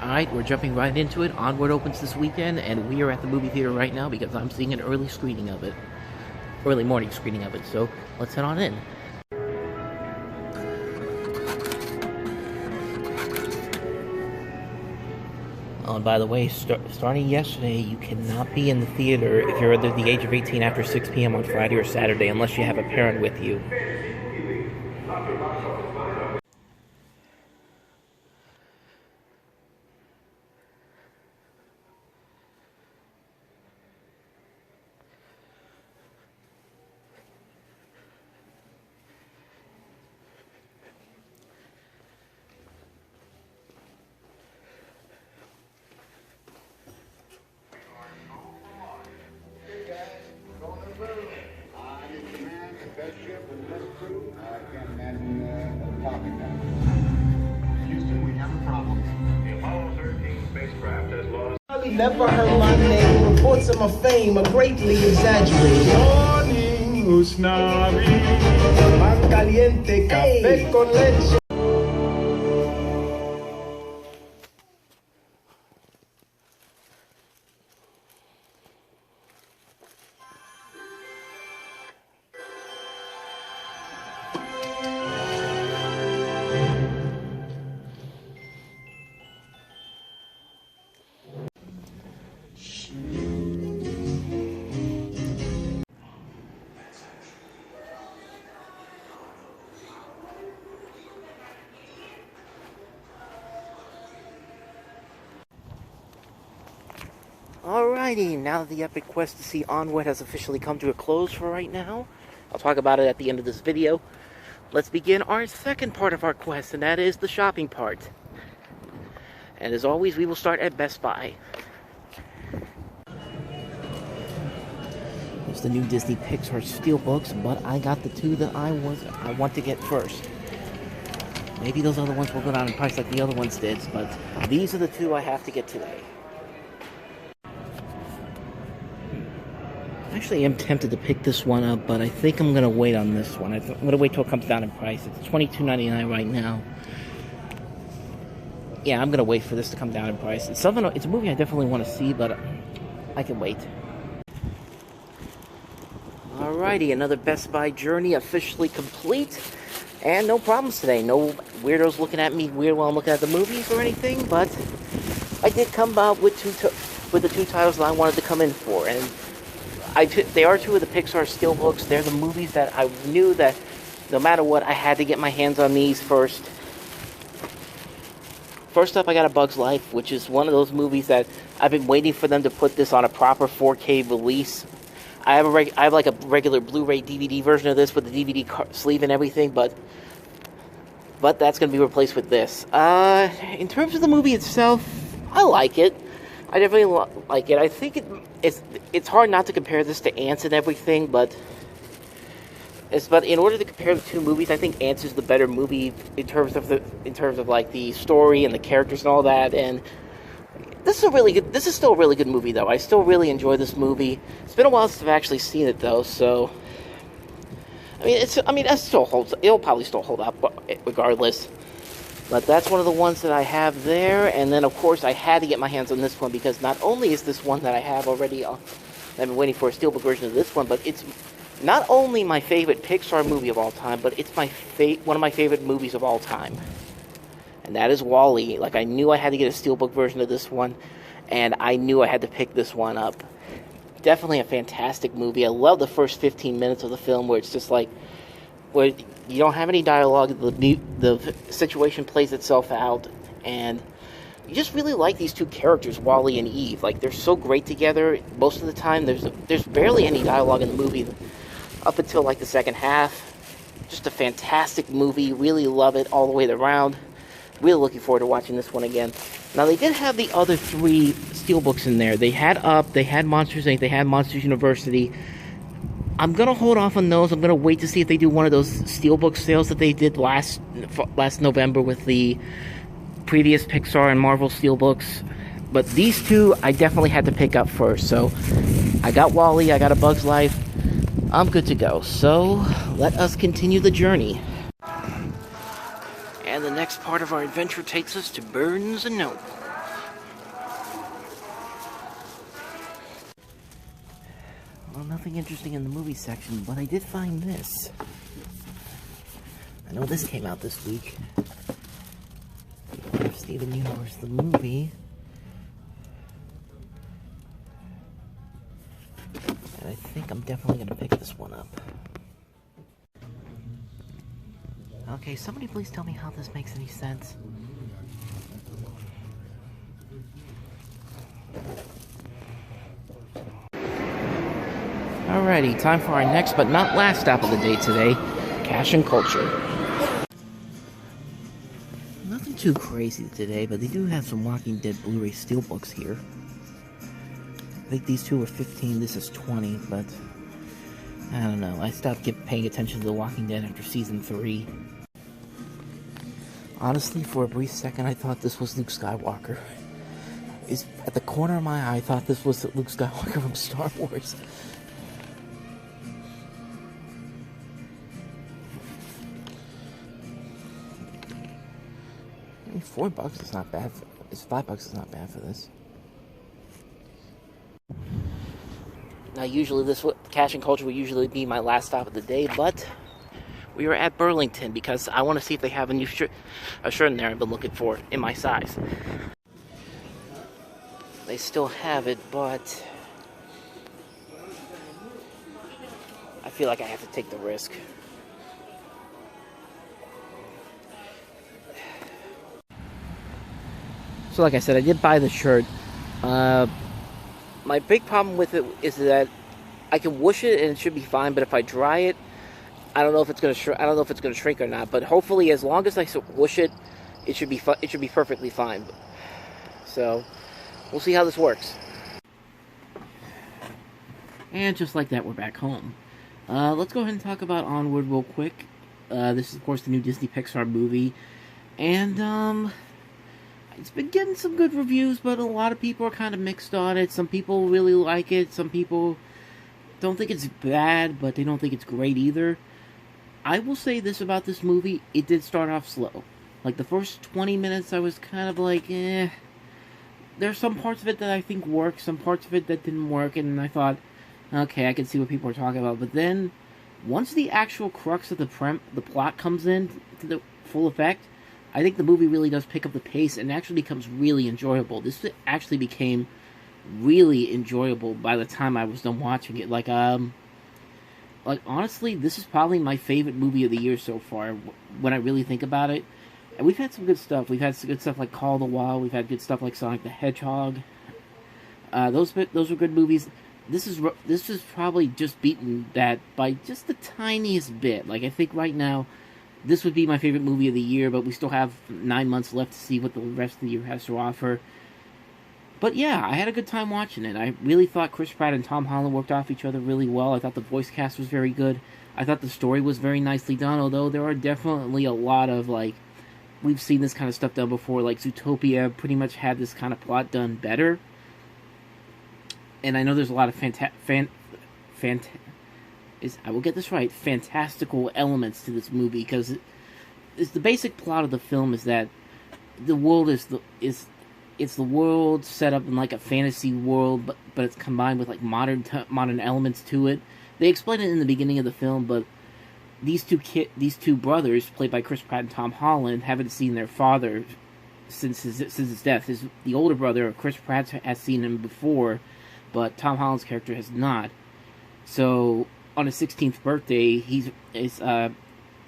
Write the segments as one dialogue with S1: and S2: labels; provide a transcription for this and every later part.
S1: Alright, we're jumping right into it. Onward opens this weekend, and we are at the movie theater right now because I'm seeing an early screening of it. Early morning screening of it, so let's head on in. Oh, and by the way, starting yesterday, you cannot be in the theater if you're under the age of 18 after 6 p.m. on Friday or Saturday, unless you have a parent with you.
S2: Houston, we have a problem. The Apollo 13 spacecraft has lost.
S3: Never heard my name. Reports of my fame are greatly exaggerated.
S2: Morning, Usnavi.
S3: Pan caliente, café con leche.
S1: Alrighty, now that the epic quest to see Onward has officially come to a close for right now, I'll talk about it at the end of this video. Let's begin our second part of our quest, and that is the shopping part. And as always, we will start at Best Buy. There's the new Disney Pixar Steelbooks, but I got the two that I want to get first. Maybe those other ones will go down in price like the other ones did, but these are the two I have to get today. Actually, I'm tempted to pick this one up, but I think I'm going to wait on this one. I'm going to wait till it comes down in price. It's $22.99 right now. Yeah, I'm going to wait for this to come down in price. It's a movie I definitely want to see, but I can wait. Alrighty, another Best Buy journey officially complete. And no problems today. No weirdos looking at me weird while I'm looking at the movies or anything, but I did come out with the two titles that I wanted to come in for, and they are two of the Pixar Steelbooks. They're the movies that I knew that no matter what, I had to get my hands on these first. First up, I got A Bug's Life, which is one of those movies that I've been waiting for them to put this on a proper 4K release. I have like a regular Blu-ray DVD version of this with the DVD sleeve and everything, but that's going to be replaced with this. In terms of the movie itself, I like it. I definitely like it. I think it's hard not to compare this to Ants and everything, but in order to compare the two movies, I think Ants is the better movie in terms of like the story and the characters and all that. And this is still a really good movie though. I still really enjoy this movie. It's been a while since I've actually seen it though, so it'll probably still hold up regardless. But that's one of the ones that I have there, and then of course I had to get my hands on this one because not only is this one that I have already, I've been waiting for a steelbook version of this one, but it's not only my favorite Pixar movie of all time, but it's one of my favorite movies of all time. And that is WALL-E. Like, I knew I had to get a steelbook version of this one, and I knew I had to pick this one up. Definitely a fantastic movie. I love the first 15 minutes of the film where it's just like, where you don't have any dialogue, the situation plays itself out, and you just really like these two characters, Wally and Eve. Like, they're so great together. Most of the time, there's barely any dialogue in the movie up until like the second half. Just a fantastic movie. Really love it all the way around. Really looking forward to watching this one again. Now, they did have the other three steelbooks in there. They had Up, they had Monsters, Inc., they had Monsters University. I'm going to hold off on those. I'm going to wait to see if they do one of those steelbook sales that they did last November with the previous Pixar and Marvel steelbooks. But these two, I definitely had to pick up first. So, I got WALL-E, I got A Bug's Life. I'm good to go. So, let us continue the journey. And the next part of our adventure takes us to Barnes & Noble. Well, nothing interesting in the movie section, but I did find this. I know this came out this week. Steven Universe, the movie. And I think I'm definitely going to pick this one up. Okay, somebody please tell me how this makes any sense. Alrighty, time for our next but not last stop of the day today, Cash and Culture. Nothing too crazy today, but they do have some Walking Dead Blu-ray steelbooks here. I think these two are 15, this is 20, but I don't know. I stopped paying attention to The Walking Dead after Season 3. Honestly, for a brief second, I thought this was Luke Skywalker. At the corner of my eye, I thought this was Luke Skywalker from Star Wars. $4 is not bad. $5 is not bad for this. Now, usually Cash and Culture would usually be my last stop of the day, but we were at Burlington because I want to see if they have a new shirt in there I've been looking for in my size. They still have it, but I feel like I have to take the risk. So like I said, I did buy the shirt. My big problem with it is that I can whoosh it and it should be fine, but if I dry it, I don't know if it's gonna shrink or not. But hopefully, as long as I whoosh it, it should be perfectly fine. So we'll see how this works. And just like that, we're back home. Let's go ahead and talk about Onward real quick. This is, of course, the new Disney Pixar movie, and it's been getting some good reviews, but a lot of people are kind of mixed on it. Some people really like it. Some people don't think it's bad, but they don't think it's great either. I will say this about this movie. It did start off slow. Like, the first 20 minutes, I was kind of like, eh. There's some parts of it that I think work, some parts of it that didn't work, and I thought, okay, I can see what people are talking about. But then, once the actual crux of the plot comes in to the full effect, I think the movie really does pick up the pace and actually becomes really enjoyable. This actually became really enjoyable by the time I was done watching it. Like honestly, this is probably my favorite movie of the year so far, when I really think about it. And we've had some good stuff. We've had some good stuff like Call of the Wild. We've had good stuff like Sonic the Hedgehog. Those were good movies. This is probably just beaten that by just the tiniest bit. Like, I think right now, this would be my favorite movie of the year, but we still have 9 months left to see what the rest of the year has to offer. But yeah, I had a good time watching it. I really thought Chris Pratt and Tom Holland worked off each other really well. I thought the voice cast was very good. I thought the story was very nicely done, although there are definitely a lot of, like, we've seen this kind of stuff done before. Like, Zootopia pretty much had this kind of plot done better. And I know there's a lot of I will get this right, fantastical elements to this movie, because it's the basic plot of the film is that the world it's the world set up in like a fantasy world, but it's combined with like modern elements to it. They explain it in the beginning of the film, but these two brothers, played by Chris Pratt and Tom Holland, haven't seen their father since his death. The older brother, Chris Pratt, has seen him before, but Tom Holland's character has not. So on his 16th birthday,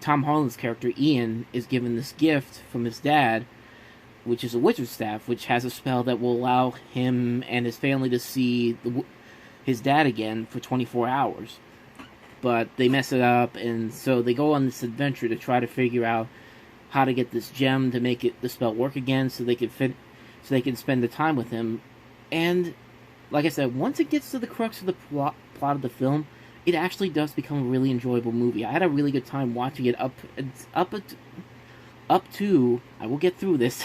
S1: Tom Holland's character, Ian, is given this gift from his dad, which is a wizard staff, which has a spell that will allow him and his family to see his dad again for 24 hours. But they mess it up, and so they go on this adventure to try to figure out how to get this gem to make the spell work again, so they can spend the time with him. And like I said, once it gets to the crux of the plot of the film, it actually does become a really enjoyable movie. I had a really good time watching it up to, I will get through this,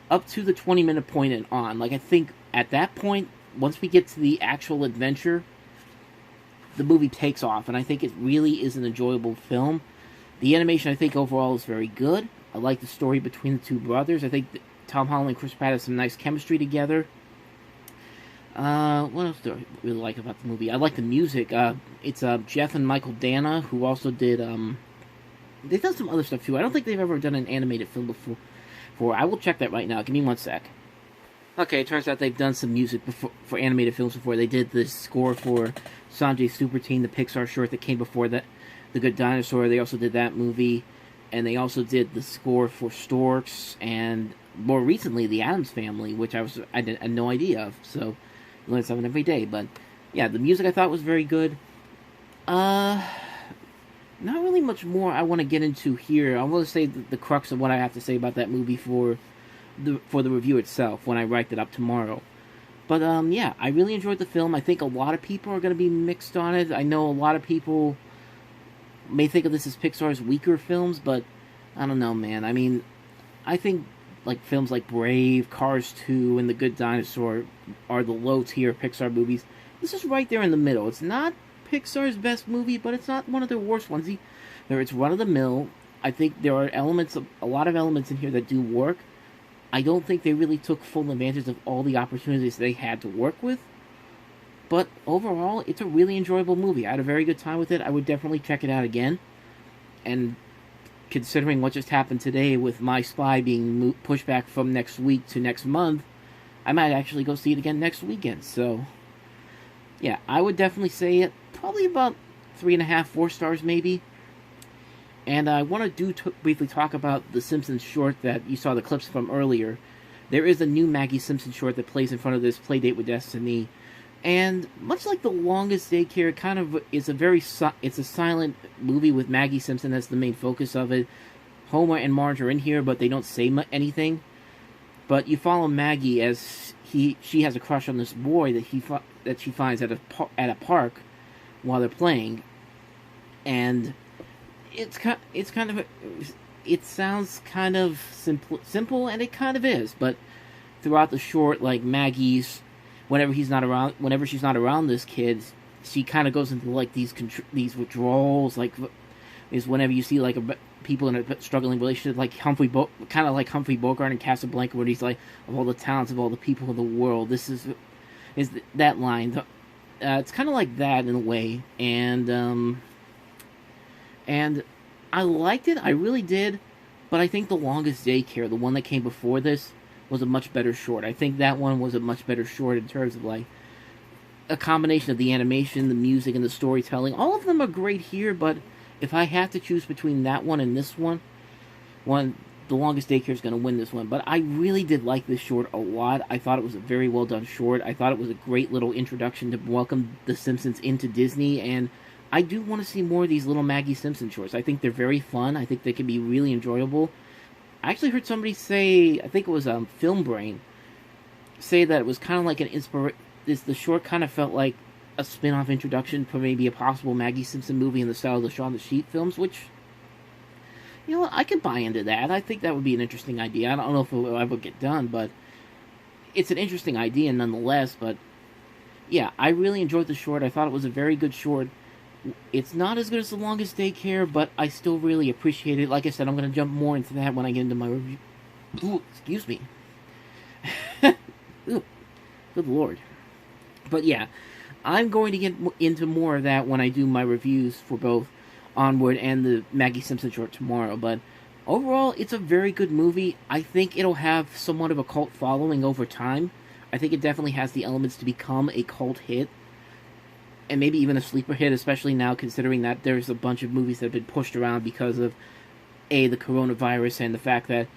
S1: up to the 20-minute point and on. Like, I think at that point, once we get to the actual adventure, the movie takes off, and I think it really is an enjoyable film. The animation, I think, overall is very good. I like the story between the two brothers. I think Tom Holland and Chris Pratt have some nice chemistry together. What else do I really like about the movie? I like the music. It's Jeff and Michael Dana, who also did they've done some other stuff too. I don't think they've ever done an animated film before. I will check that right now. Give me one sec. Okay, it turns out they've done some music for animated films before. They did the score for Sanjay Super Teen, the Pixar short that came before that, The Good Dinosaur. They also did that movie, and they also did the score for Storks, and more recently, The Addams Family, which I had no idea of. So, you learn something every day. But yeah, the music I thought was very good. Not really much more I want to get into here. I want to say the crux of what I have to say about that movie for the review itself when I write it up tomorrow. But yeah, I really enjoyed the film. I think a lot of people are going to be mixed on it. I know a lot of people may think of this as Pixar's weaker films, but I don't know, man. I mean, I think like films like Brave, Cars 2, and The Good Dinosaur are the low-tier Pixar movies. This is right there in the middle. It's not Pixar's best movie, but it's not one of their worst ones. It's run-of-the-mill. I think there are a lot of elements in here that do work. I don't think they really took full advantage of all the opportunities they had to work with. But overall, it's a really enjoyable movie. I had a very good time with it. I would definitely check it out again. And considering what just happened today with My Spy being pushed back from next week to next month, I might actually go see it again next weekend. So, yeah, I would definitely say it. Probably about 3.5, 4 stars maybe. And I want to briefly talk about the Simpsons short that you saw the clips from earlier. There is a new Maggie Simpson short that plays in front of this Playdate With Destiny. And much like The Longest Daycare, it kind of is it's a silent movie with Maggie Simpson as the main focus of it. Homer and Marge are in here, but they don't say anything. But you follow Maggie as she has a crush on this boy that she finds at a park while they're playing, and it sounds kind of simple, and it kind of is. But throughout the short, like whenever she's not around this kid, she kind of goes into like these withdrawals. Like is whenever you see like people in a struggling relationship, like Humphrey Bogart in Casablanca, where he's like, of all the talents of all the people in the world, this is that line. It's kind of like that in a way, and I liked it. I really did, but I think The Longest Daycare, the one that came before this, was a much better short. I think that one was a much better short in terms of like a combination of the animation, the music, and the storytelling. All of them are great here, but if I have to choose between that one and this one, The Longest Daycare is going to win this one. But I really did like this short a lot. I thought it was a very well done short. I thought it was a great little introduction to welcome the Simpsons into Disney, and I do want to see more of these little Maggie Simpson shorts. I think they're very fun. I think they can be really enjoyable. I actually heard somebody say, I think it was Film Brain, say that it was kind of like an inspiration. The short kind of felt like a spin-off introduction for maybe a possible Maggie Simpson movie in the style of the Shaun the Sheep films, which, you know what, I can buy into that. I think that would be an interesting idea. I don't know if it will ever get done, but it's an interesting idea nonetheless. But yeah, I really enjoyed the short. I thought it was a very good short. It's not as good as The Longest Daycare, but I still really appreciate it. Like I said, I'm going to jump more into that when I get into my review. Ooh, excuse me. Ooh, good lord. But yeah, I'm going to get into more of that when I do my reviews for both Onward and the Maggie Simpson short tomorrow. But overall, it's a very good movie. I think it'll have somewhat of a cult following over time. I think it definitely has the elements to become a cult hit. And maybe even a sleeper hit, especially now considering that there's a bunch of movies that have been pushed around because of, the coronavirus and the fact that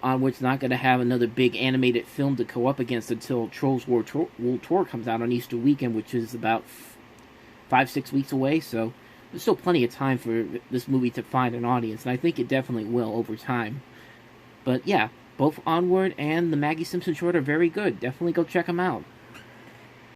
S1: Onward's not going to have another big animated film to go up against until Trolls World Tour comes out on Easter weekend, which is about 5-6 weeks away. So there's still plenty of time for this movie to find an audience, and I think it definitely will over time. But yeah, both Onward and the Maggie Simpson short are very good. Definitely go check them out.